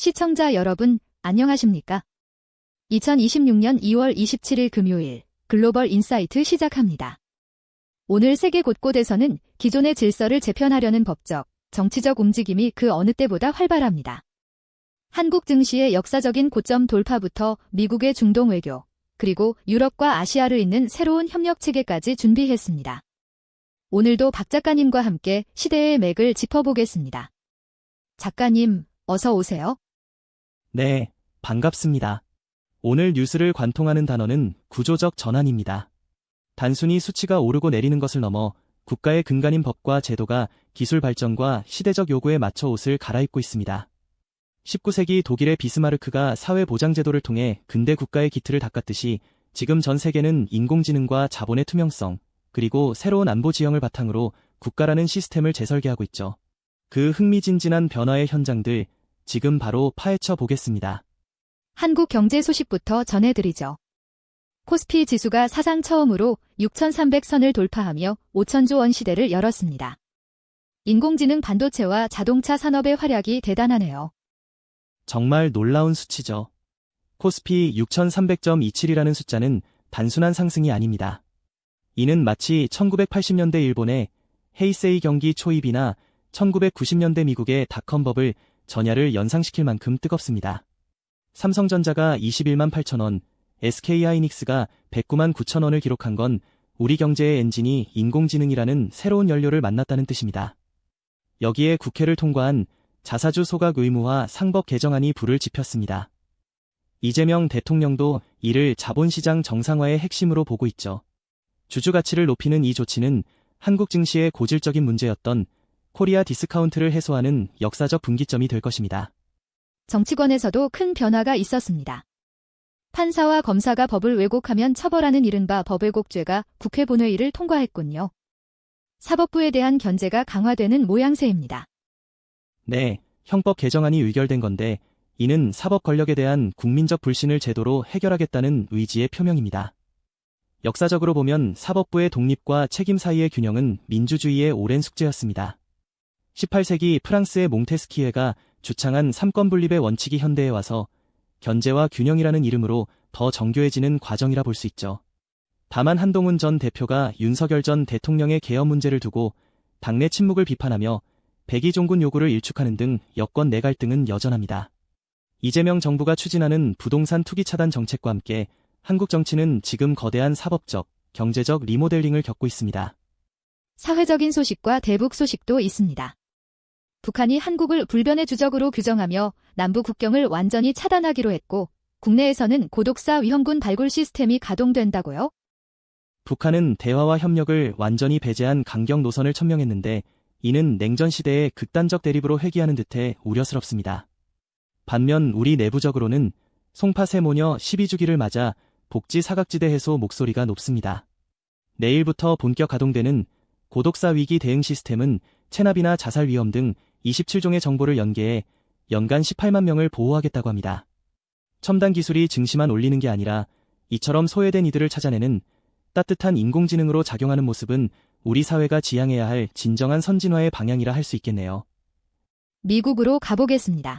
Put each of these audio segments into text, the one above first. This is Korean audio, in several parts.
시청자 여러분, 안녕하십니까? 2026년 2월 27일 금요일 글로벌 인사이트 시작합니다. 오늘 세계 곳곳에서는 기존의 질서를 재편하려는 법적, 정치적 움직임이 그 어느 때보다 활발합니다. 한국 증시의 역사적인 고점 돌파부터 미국의 중동 외교, 그리고 유럽과 아시아를 잇는 새로운 협력 체계까지 준비했습니다. 오늘도 박 작가님과 함께 시대의 맥을 짚어보겠습니다. 작가님, 어서 오세요. 네, 반갑습니다. 오늘 뉴스를 관통하는 단어는 구조적 전환입니다. 단순히 수치가 오르고 내리는 것을 넘어 국가의 근간인 법과 제도가 기술 발전과 시대적 요구에 맞춰 옷을 갈아입고 있습니다. 19세기 독일의 비스마르크가 사회보장제도를 통해 근대 국가의 기틀을 닦았듯이 지금 전 세계는 인공지능과 자본의 투명성, 그리고 새로운 안보 지형을 바탕으로 국가라는 시스템을 재설계하고 있죠. 그 흥미진진한 변화의 현장들, 지금 바로 파헤쳐 보겠습니다. 한국 경제 소식부터 전해드리죠. 코스피 지수가 사상 처음으로 6,300선을 돌파하며 5천조 원 시대를 열었습니다. 인공지능 반도체와 자동차 산업의 활약이 대단하네요. 정말 놀라운 수치죠. 코스피 6,300.27이라는 숫자는 단순한 상승이 아닙니다. 이는 마치 1980년대 일본의 헤이세이 경기 초입이나 1990년대 미국의 닷컴 버블 전야를 연상시킬 만큼 뜨겁습니다. 삼성전자가 21만 8천 원, SK하이닉스가 109만 9천 원을 기록한 건 우리 경제의 엔진이 인공지능이라는 새로운 연료를 만났다는 뜻입니다. 여기에 국회를 통과한 자사주 소각 의무화 상법 개정안이 불을 지폈습니다. 이재명 대통령도 이를 자본시장 정상화의 핵심으로 보고 있죠. 주주 가치를 높이는 이 조치는 한국 증시의 고질적인 문제였던 코리아 디스카운트를 해소하는 역사적 분기점이 될 것입니다. 정치권에서도 큰 변화가 있었습니다. 판사와 검사가 법을 왜곡하면 처벌하는 이른바 법왜곡죄가 국회 본회의를 통과했군요. 사법부에 대한 견제가 강화되는 모양새입니다. 네, 형법 개정안이 의결된 건데 이는 사법 권력에 대한 국민적 불신을 제도로 해결하겠다는 의지의 표명입니다. 역사적으로 보면 사법부의 독립과 책임 사이의 균형은 민주주의의 오랜 숙제였습니다. 18세기 프랑스의 몽테스키에가 주창한 삼권 분립의 원칙이 현대에 와서 견제와 균형이라는 이름으로 더 정교해지는 과정이라 볼 수 있죠. 다만 한동훈 전 대표가 윤석열 전 대통령의 개헌 문제를 두고 당내 침묵을 비판하며 백의종군 요구를 일축하는 등 여권 내 갈등은 여전합니다. 이재명 정부가 추진하는 부동산 투기 차단 정책과 함께 한국 정치는 지금 거대한 사법적, 경제적 리모델링을 겪고 있습니다. 사회적인 소식과 대북 소식도 있습니다. 북한이 한국을 불변의 주적으로 규정하며 남부 국경을 완전히 차단하기로 했고, 국내에서는 고독사 위험군 발굴 시스템이 가동된다고요? 북한은 대화와 협력을 완전히 배제한 강경 노선을 천명했는데 이는 냉전 시대의 극단적 대립으로 회귀하는 듯해 우려스럽습니다. 반면 우리 내부적으로는 송파 세모녀 12주기를 맞아 복지 사각지대 해소 목소리가 높습니다. 내일부터 본격 가동되는 고독사 위기 대응 시스템은 체납이나 자살 위험 등 27종의 정보를 연계해 연간 18만 명을 보호하겠다고 합니다. 첨단 기술이 증시만 올리는 게 아니라 이처럼 소외된 이들을 찾아내는 따뜻한 인공지능으로 작용하는 모습은 우리 사회가 지향해야 할 진정한 선진화의 방향이라 할 수 있겠네요. 미국으로 가보겠습니다.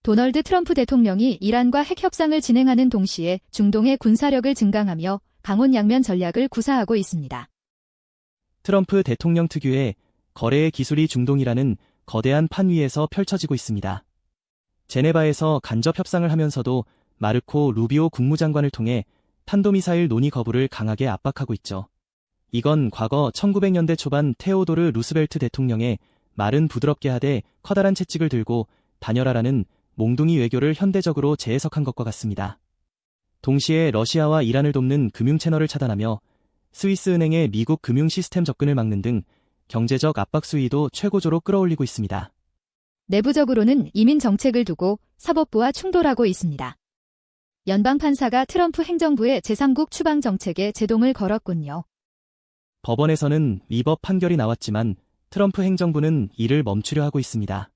도널드 트럼프 대통령이 이란과 핵 협상을 진행하는 동시에 중동의 군사력을 증강하며 강원 양면 전략을 구사하고 있습니다. 트럼프 대통령 특유의 거래의 기술이 중동이라는 거대한 판 위에서 펼쳐지고 있습니다. 제네바에서 간접 협상을 하면서도 마르코 루비오 국무장관을 통해 탄도미사일 논의 거부를 강하게 압박하고 있죠. 이건 과거 1900년대 초반 테오도르 루스벨트 대통령의 말은 부드럽게 하되 커다란 채찍을 들고 다녀라라는 몽둥이 외교를 현대적으로 재해석한 것과 같습니다. 동시에 러시아와 이란을 돕는 금융 채널을 차단하며 스위스은행의 미국 금융 시스템 접근을 막는 등 경제적 압박 수위도 최고조로 끌어올리고 있습니다. 내부적으로는 이민 정책을 두고 사법부와 충돌하고 있습니다. 연방판사가 트럼프 행정부의 제3국 추방 정책에 제동을 걸었군요. 법원에서는 위법 판결이 나왔지만 트럼프 행정부는 이를 멈추려 하고 있습니다.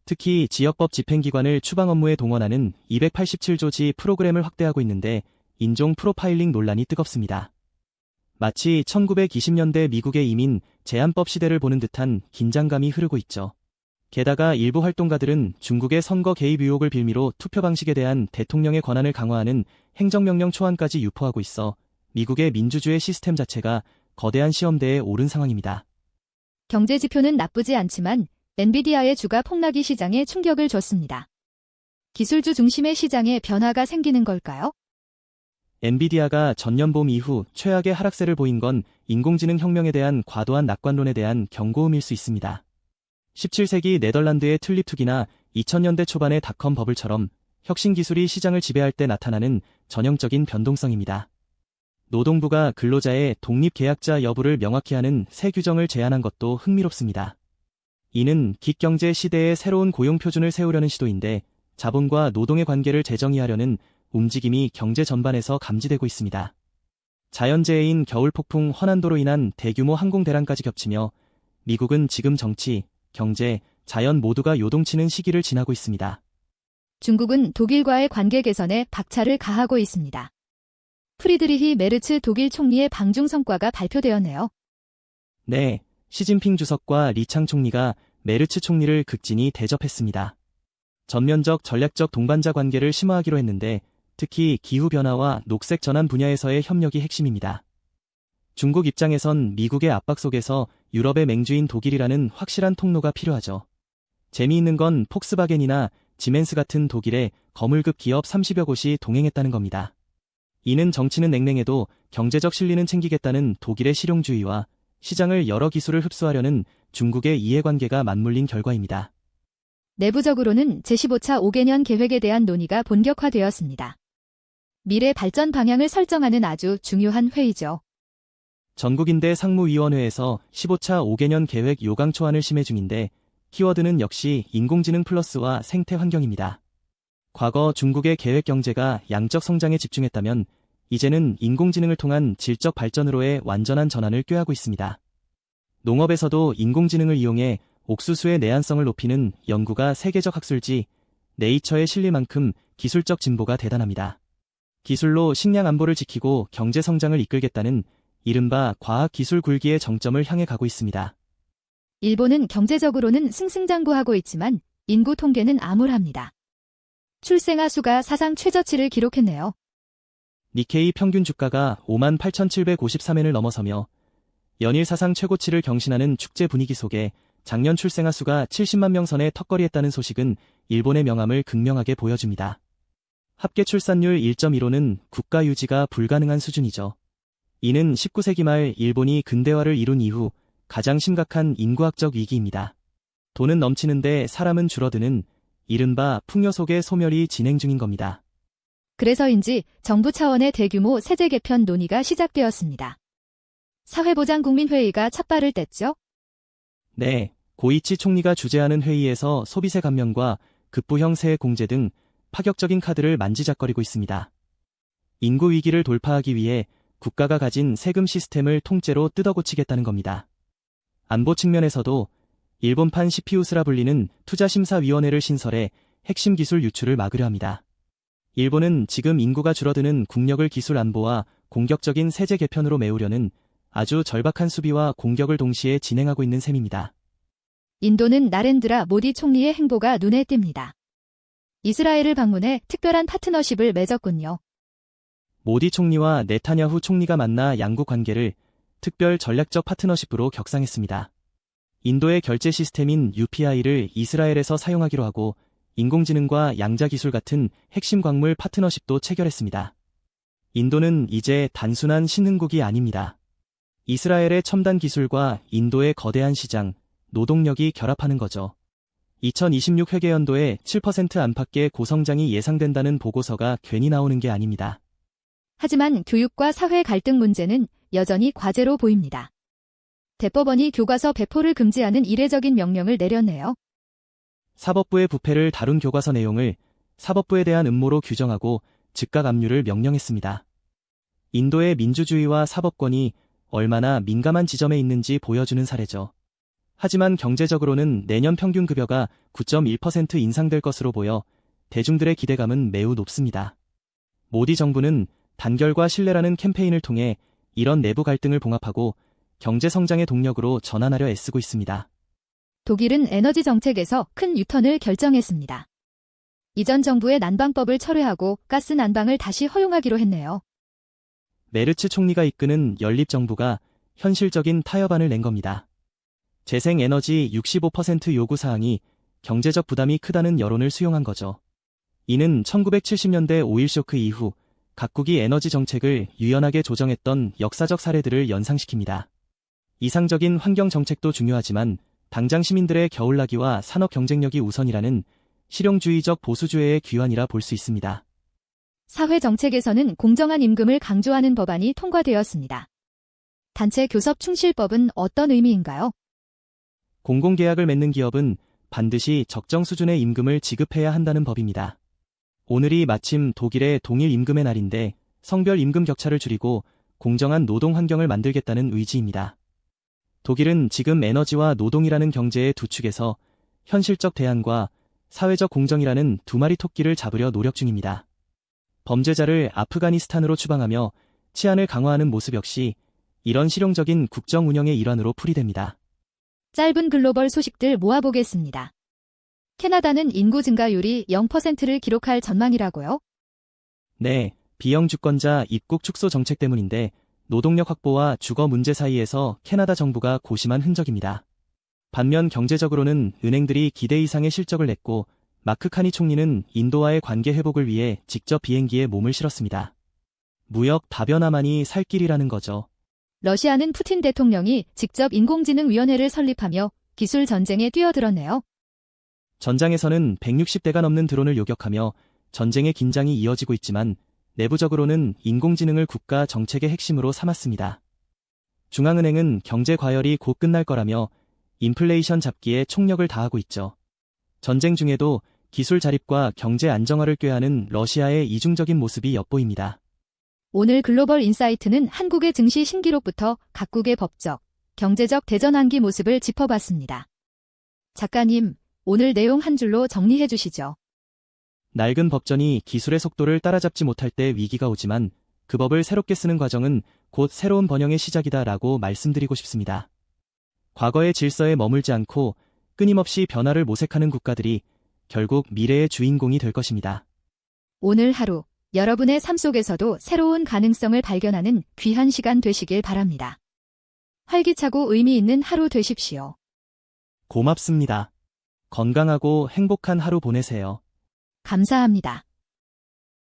특히 지역법 집행기관을 추방 업무에 동원하는 287조지 프로그램을 확대하고 있는데 인종 프로파일링 논란이 뜨겁습니다. 마치 1920년대 미국의 이민 제한법 시대를 보는 듯한 긴장감이 흐르고 있죠. 게다가 일부 활동가들은 중국의 선거 개입 의혹을 빌미로 투표 방식에 대한 대통령의 권한을 강화하는 행정명령 초안까지 유포하고 있어 미국의 민주주의 시스템 자체가 거대한 시험대에 오른 상황입니다. 경제 지표는 나쁘지 않지만 엔비디아의 주가 폭락이 시장에 충격을 줬습니다. 기술주 중심의 시장에 변화가 생기는 걸까요? 엔비디아가 전년 봄 이후 최악의 하락세를 보인 건 인공지능 혁명에 대한 과도한 낙관론에 대한 경고음일 수 있습니다. 17세기 네덜란드의 튤립 투기나 2000년대 초반의 닷컴 버블처럼 혁신 기술이 시장을 지배할 때 나타나는 전형적인 변동성입니다. 노동부가 근로자의 독립계약자 여부를 명확히 하는 새 규정을 제안한 것도 흥미롭습니다. 이는 긱경제 시대의 새로운 고용 표준을 세우려는 시도인데 자본과 노동의 관계를 재정의하려는 움직임이 경제 전반에서 감지되고 있습니다. 자연재해인 겨울폭풍 허난도로 인한 대규모 항공대란까지 겹치며 미국은 지금 정치, 경제, 자연 모두가 요동치는 시기를 지나고 있습니다. 중국은 독일과의 관계 개선에 박차를 가하고 있습니다. 프리드리히 메르츠 독일 총리의 방중 성과가 발표되었네요. 네, 시진핑 주석과 리창 총리가 메르츠 총리를 극진히 대접했습니다. 전면적 전략적 동반자 관계를 심화하기로 했는데 특히 기후변화와 녹색 전환 분야에서의 협력이 핵심입니다. 중국 입장에선 미국의 압박 속에서 유럽의 맹주인 독일이라는 확실한 통로가 필요하죠. 재미있는 건 폭스바겐이나 지멘스 같은 독일의 거물급 기업 30여 곳이 동행했다는 겁니다. 이는 정치는 냉랭해도 경제적 실리는 챙기겠다는 독일의 실용주의와 시장을 여러 기술을 흡수하려는 중국의 이해관계가 맞물린 결과입니다. 내부적으로는 제15차 5개년 계획에 대한 논의가 본격화되었습니다. 미래 발전 방향을 설정하는 아주 중요한 회의죠. 전국인대 상무위원회에서 15차 5개년 계획 요강 초안을 심의 중인데 키워드는 역시 인공지능 플러스와 생태 환경입니다. 과거 중국의 계획 경제가 양적 성장에 집중했다면 이제는 인공지능을 통한 질적 발전으로의 완전한 전환을 꾀하고 있습니다. 농업에서도 인공지능을 이용해 옥수수의 내한성을 높이는 연구가 세계적 학술지 네이처에 실릴 만큼 기술적 진보가 대단합니다. 기술로 식량 안보를 지키고 경제 성장을 이끌겠다는 이른바 과학기술 굴기의 정점을 향해 가고 있습니다. 일본은 경제적으로는 승승장구하고 있지만 인구 통계는 암울합니다. 출생아 수가 사상 최저치를 기록했네요. 니케이 평균 주가가 58,753엔을 넘어서며 연일 사상 최고치를 경신하는 축제 분위기 속에 작년 출생아 수가 70만 명 선에 턱걸이했다는 소식은 일본의 명암을 극명하게 보여줍니다. 합계 출산율 1.15는 국가 유지가 불가능한 수준이죠. 이는 19세기 말 일본이 근대화를 이룬 이후 가장 심각한 인구학적 위기입니다. 돈은 넘치는데 사람은 줄어드는 이른바 풍요 속의 소멸이 진행 중인 겁니다. 그래서인지 정부 차원의 대규모 세제 개편 논의가 시작되었습니다. 사회보장국민회의가 찻발을 뗐죠? 네, 고이치 총리가 주재하는 회의에서 소비세 감면과 급부형 세액 공제 등 파격적인 카드를 만지작거리고 있습니다. 인구 위기를 돌파하기 위해 국가가 가진 세금 시스템을 통째로 뜯어고치겠다는 겁니다. 안보 측면에서도 일본판 시피우스라 불리는 투자심사위원회를 신설해 핵심 기술 유출을 막으려 합니다. 일본은 지금 인구가 줄어드는 국력을 기술 안보와 공격적인 세제 개편으로 메우려는 아주 절박한 수비와 공격을 동시에 진행하고 있는 셈입니다. 인도는 나렌드라 모디 총리의 행보가 눈에 띕니다. 이스라엘을 방문해 특별한 파트너십을 맺었군요. 모디 총리와 네타냐후 총리가 만나 양국 관계를 특별 전략적 파트너십으로 격상했습니다. 인도의 결제 시스템인 UPI를 이스라엘에서 사용하기로 하고 인공지능과 양자기술 같은 핵심 광물 파트너십도 체결했습니다. 인도는 이제 단순한 신흥국이 아닙니다. 이스라엘의 첨단 기술과 인도의 거대한 시장, 노동력이 결합하는 거죠. 2026 회계연도에 7% 안팎의 고성장이 예상된다는 보고서가 괜히 나오는 게 아닙니다. 하지만 교육과 사회 갈등 문제는 여전히 과제로 보입니다. 대법원이 교과서 배포를 금지하는 이례적인 명령을 내렸네요. 사법부의 부패를 다룬 교과서 내용을 사법부에 대한 음모로 규정하고 즉각 압류를 명령했습니다. 인도의 민주주의와 사법권이 얼마나 민감한 지점에 있는지 보여주는 사례죠. 하지만 경제적으로는 내년 평균 급여가 9.1% 인상될 것으로 보여 대중들의 기대감은 매우 높습니다. 모디 정부는 단결과 신뢰라는 캠페인을 통해 이런 내부 갈등을 봉합하고 경제 성장의 동력으로 전환하려 애쓰고 있습니다. 독일은 에너지 정책에서 큰 유턴을 결정했습니다. 이전 정부의 난방법을 철회하고 가스 난방을 다시 허용하기로 했네요. 메르츠 총리가 이끄는 연립정부가 현실적인 타협안을 낸 겁니다. 재생에너지 65% 요구사항이 경제적 부담이 크다는 여론을 수용한 거죠. 이는 1970년대 오일 쇼크 이후 각국이 에너지 정책을 유연하게 조정했던 역사적 사례들을 연상시킵니다. 이상적인 환경 정책도 중요하지만 당장 시민들의 겨울나기와 산업 경쟁력이 우선이라는 실용주의적 보수주의의 귀환이라 볼 수 있습니다. 사회 정책에서는 공정한 임금을 강조하는 법안이 통과되었습니다. 단체 교섭 충실법은 어떤 의미인가요? 공공계약을 맺는 기업은 반드시 적정 수준의 임금을 지급해야 한다는 법입니다. 오늘이 마침 독일의 동일 임금의 날인데 성별 임금 격차를 줄이고 공정한 노동 환경을 만들겠다는 의지입니다. 독일은 지금 에너지와 노동이라는 경제의 두 축에서 현실적 대안과 사회적 공정이라는 두 마리 토끼를 잡으려 노력 중입니다. 범죄자를 아프가니스탄으로 추방하며 치안을 강화하는 모습 역시 이런 실용적인 국정 운영의 일환으로 풀이됩니다. 짧은 글로벌 소식들 모아보겠습니다. 캐나다는 인구 증가율이 0%를 기록할 전망이라고요? 네, 비영주권자 입국 축소 정책 때문인데 노동력 확보와 주거 문제 사이에서 캐나다 정부가 고심한 흔적입니다. 반면 경제적으로는 은행들이 기대 이상의 실적을 냈고 마크 카니 총리는 인도와의 관계 회복을 위해 직접 비행기에 몸을 실었습니다. 무역 다변화만이 살 길이라는 거죠. 러시아는 푸틴 대통령이 직접 인공지능위원회를 설립하며 기술 전쟁에 뛰어들었네요. 전장에서는 160대가 넘는 드론을 요격하며 전쟁의 긴장이 이어지고 있지만 내부적으로는 인공지능을 국가 정책의 핵심으로 삼았습니다. 중앙은행은 경제 과열이 곧 끝날 거라며 인플레이션 잡기에 총력을 다하고 있죠. 전쟁 중에도 기술 자립과 경제 안정화를 꾀하는 러시아의 이중적인 모습이 엿보입니다. 오늘 글로벌 인사이트는 한국의 증시 신기록부터 각국의 법적, 경제적 대전환기 모습을 짚어봤습니다. 작가님, 오늘 내용 한 줄로 정리해 주시죠. 낡은 법전이 기술의 속도를 따라잡지 못할 때 위기가 오지만 그 법을 새롭게 쓰는 과정은 곧 새로운 번영의 시작이다라고 말씀드리고 싶습니다. 과거의 질서에 머물지 않고 끊임없이 변화를 모색하는 국가들이 결국 미래의 주인공이 될 것입니다. 오늘 하루, 여러분의 삶 속에서도 새로운 가능성을 발견하는 귀한 시간 되시길 바랍니다. 활기차고 의미 있는 하루 되십시오. 고맙습니다. 건강하고 행복한 하루 보내세요. 감사합니다.